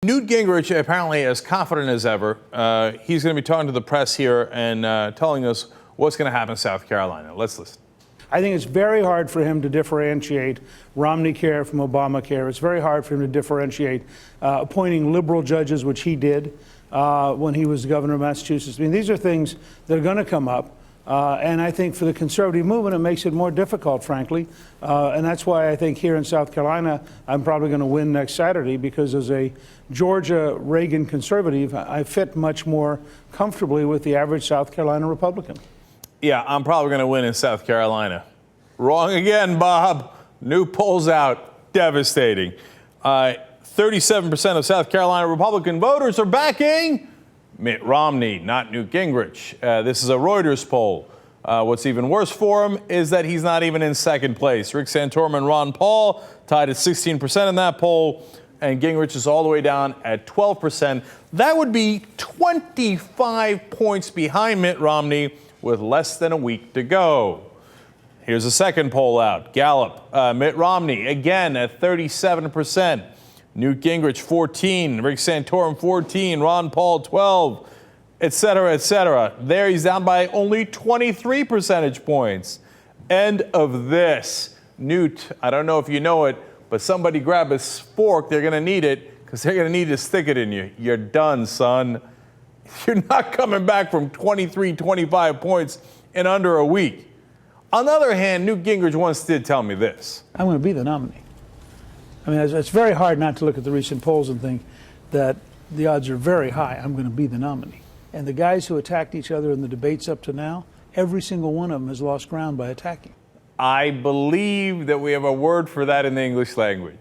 Newt Gingrich, apparently as confident as ever, he's going to be talking to the press here and telling us what's going to happen in South Carolina. Let's listen. I think it's very hard for him to differentiate Romney care from Obamacare. It's very hard for him to differentiate appointing liberal judges, which he did when he was governor of Massachusetts. I mean, these are things that are going to come up. And I think for the conservative movement, it makes it more difficult, frankly. And that's why I think here in South Carolina, I'm probably going to win next Saturday, because as a Georgia Reagan conservative, I fit much more comfortably with the average South Carolina Republican. Yeah, I'm probably going to win in South Carolina. Wrong again, Bob. New polls out. Devastating. 37% of South Carolina Republican voters are backing Mitt Romney, not Newt Gingrich. This is a Reuters poll. What's even worse for him is that he's not even in second place. Rick Santorum and Ron Paul tied at 16% in that poll, and Gingrich is all the way down at 12%. That would be 25 points behind Mitt Romney with less than a week to go. Here's a second poll out. Gallup, Mitt Romney, again at 37%. Newt Gingrich, 14. Rick Santorum, 14. Ron Paul, 12, et cetera, et cetera. There he's down by only 23 percentage points. End of this. Newt, I don't know if you know it, but somebody grab a fork. They're going to need it, because they're going to need to stick it in you. You're done, son. You're not coming back from 23, 25 points in under a week. On the other hand, Newt Gingrich once did tell me this. I'm going to be the nominee. I mean, it's very hard not to look at the recent polls and think that the odds are very high I'm going to be the nominee. And the guys who attacked each other in the debates up to now, every single one of them has lost ground by attacking. I believe that we have a word for that in the English language.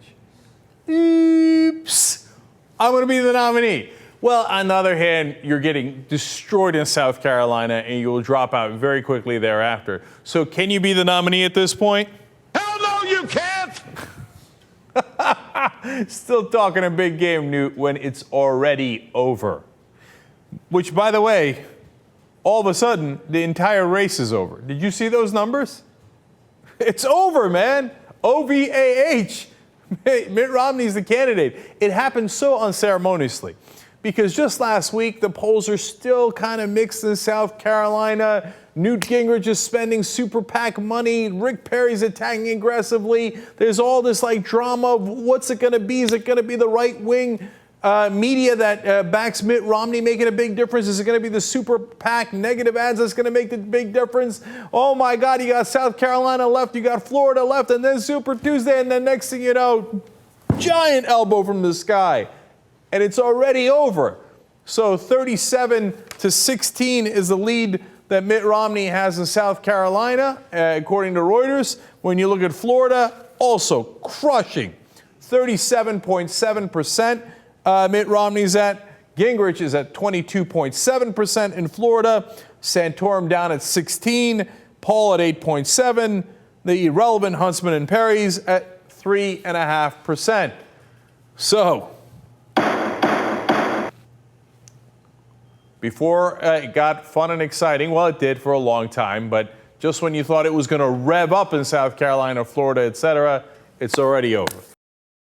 Oops. I'm going to be the nominee. Well, on the other hand, you're getting destroyed in South Carolina, and you will drop out very quickly thereafter. So can you be the nominee at this point? Hell no, you can't! Still talking a big game, Newt, when it's already over. Which, by the way, all of a sudden, the entire race is over. Did you see those numbers? It's over, man. OVAH. Mitt Romney's the candidate. It happened so unceremoniously, because just last week, the polls are still kind of mixed in South Carolina. Newt Gingrich is spending super PAC money. Rick Perry's attacking aggressively. There's all this drama of what's it going to be? Is it going to be the right-wing media that backs Mitt Romney making a big difference? Is it going to be the super PAC negative ads that's going to make the big difference? Oh, my God, you got South Carolina left, you got Florida left, and then Super Tuesday, and then next thing you know, giant elbow from the sky. And it's already over. So 37-16 is the lead that Mitt Romney has in South Carolina, according to Reuters. When you look at Florida, also crushing. 37.7% Mitt Romney's at. Gingrich is at 22.7% in Florida. Santorum down at 16. Paul at 8.7. The irrelevant Huntsman and Perry's at 3.5%. So, before it got fun and exciting, well, it did for a long time, but just when you thought it was going to rev up in South Carolina, Florida, et cetera, it's already over.